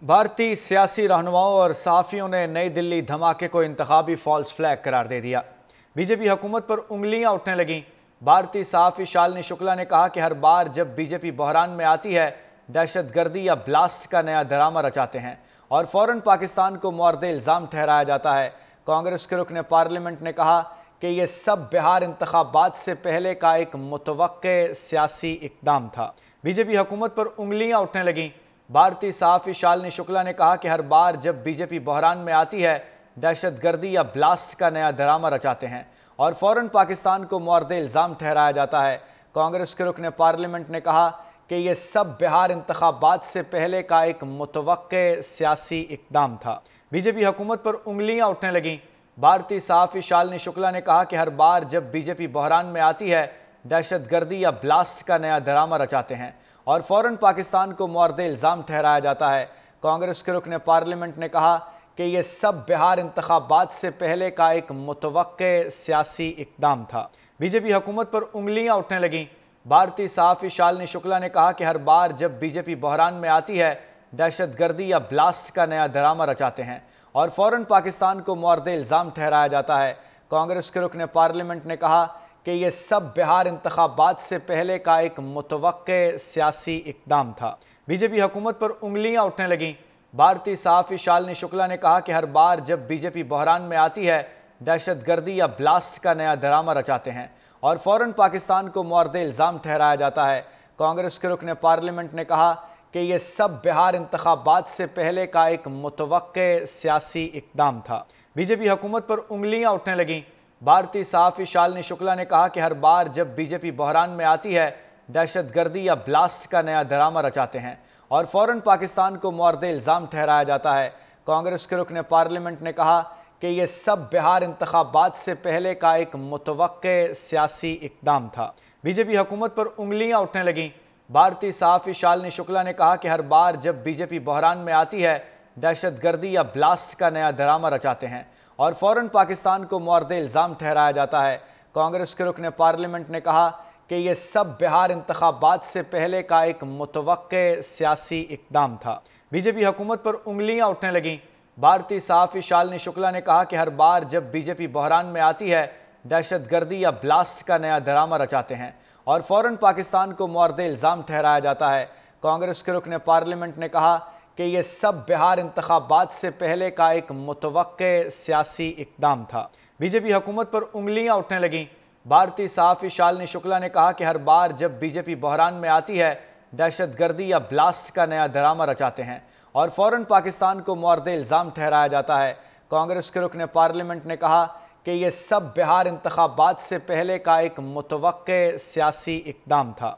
भारतीय सियासी रहनुमाओं और सहाफ़ियों ने नई दिल्ली धमाके को इंतखाबी फॉल्स फ्लैग करार दे दिया। बीजेपी हुकूमत पर उंगलियां उठने लगीं। भारतीय सहाफ़ी शालिनी शुक्ला ने कहा कि हर बार जब बीजेपी बहरान में आती है, दहशतगर्दी या ब्लास्ट का नया ड्रामा रचाते हैं और फ़ौरन पाकिस्तान को मुअर्रदे इल्ज़ाम ठहराया जाता है। कांग्रेस के रुकन पार्लियामेंट ने कहा कि यह सब बिहार इंतखाबात से पहले का एक मुतवक्के सियासी इक़दाम था। बीजेपी हुकूमत पर उंगलियां उठने लगीं। भारतीय सहाफ़ी शालिनी शुक्ला ने कहा कि हर बार जब बीजेपी बहरान में आती है, दहशतगर्दी या ब्लास्ट का नया ड्रामा रचाते हैं और फ़ौरन पाकिस्तान को मुअर्रदे इल्ज़ाम ठहराया जाता है। कांग्रेस के रुकन पार्लियामेंट ने कहा कि यह सब बिहार इंतखाबात से पहले का एक मुतवक्के सियासी इक़दाम था। बीजेपी हुकूमत पर उंगलियां उठने लगीं। भारतीय सहाफ़ी शालिनी शुक्ला ने कहा कि हर बार जब बीजेपी बहरान में आती है, दहशतगर्दी या ब्लास्ट का नया ड्रामा रचाते हैं और फ़ौरन पाकिस्तान को मुअर्रदे इल्ज़ाम ठहराया जाता है। कांग्रेस के रुकन पार्लियामेंट ने कहा कि यह सब बिहार इंतखाबात से पहले का एक मुतवक्के सियासी इक़दाम था। बीजेपी हुकूमत पर उंगलियां उठने लगीं। भारतीय सहाफ़ी शालिनी शुक्ला ने कहा कि हर बार जब बीजेपी बहरान में आती है, दहशतगर्दी या ब्लास्ट का नया ड्रामा रचाते हैं और फ़ौरन पाकिस्तान को मुअर्रदे इल्ज़ाम ठहराया जाता है। कांग्रेस के रुकन पार्लियामेंट ने कहा कि यह सब बिहार इंतखाबात से पहले का एक मुतवक्के सियासी इक़दाम था। बीजेपी हुकूमत पर उंगलियां उठने लगीं। भारतीय सहाफ़ी शालिनी शुक्ला ने कहा कि हर बार जब बीजेपी बहरान में आती है, दहशतगर्दी या ब्लास्ट का नया ड्रामा रचाते हैं और फ़ौरन पाकिस्तान को मुअर्रदे इल्ज़ाम ठहराया जाता है। कांग्रेस के रुकन पार्लियामेंट ने कहा कि यह सब बिहार इंतखाबात से पहले का एक मुतवक्के सियासी इक़दाम था। बीजेपी हुकूमत पर उंगलियां उठने लगीं। भारतीय सहाफ़ी शालिनी शुक्ला ने कहा कि हर बार जब बीजेपी बहरान में आती है, दहशतगर्दी या ब्लास्ट का नया ड्रामा रचाते हैं और फ़ौरन पाकिस्तान को मुअर्रदे इल्ज़ाम ठहराया जाता है। कांग्रेस के रुकन पार्लियामेंट ने कहा कि यह सब बिहार इंतखाबात से पहले का एक मुतवक्के सियासी इक़दाम था। बीजेपी हुकूमत पर उंगलियां उठने लगीं। भारतीय सहाफ़ी शालिनी शुक्ला ने कहा कि हर बार जब बीजेपी बहरान में आती है, दहशतगर्दी या ब्लास्ट का नया ड्रामा रचाते हैं और फ़ौरन पाकिस्तान को मुअर्रदे इल्ज़ाम ठहराया जाता है। कांग्रेस के रुकन पार्लियामेंट ने कहा कि यह सब बिहार इंतखाबात से पहले का एक मुतवक्के सियासी इक़दाम था। बीजेपी हुकूमत पर उंगलियां उठने लगीं। भारतीय सहाफ़ी शालिनी शुक्ला ने कहा कि हर बार जब बीजेपी बहरान में आती है, दहशतगर्दी या ब्लास्ट का नया ड्रामा रचाते हैं और फ़ौरन पाकिस्तान को मुअर्रदे इल्ज़ाम ठहराया जाता है। कांग्रेस के रुकन पार्लियामेंट ने कहा कि यह सब बिहार इंतखाबात से पहले का एक मुतवक्के सियासी इक़दाम था। बीजेपी हुकूमत पर उंगलियां उठने लगीं। भारतीय सहाफ़ी शालिनी शुक्ला ने कहा कि हर बार जब बीजेपी बहरान में आती है, दहशतगर्दी या ब्लास्ट का नया ड्रामा रचाते हैं और फ़ौरन पाकिस्तान को मुअर्रदे इल्ज़ाम ठहराया जाता है। कांग्रेस के रुकन पार्लियामेंट ने कहा कि यह सब बिहार इंतखाबात से पहले का एक मुतवक्के सियासी इक़दाम था।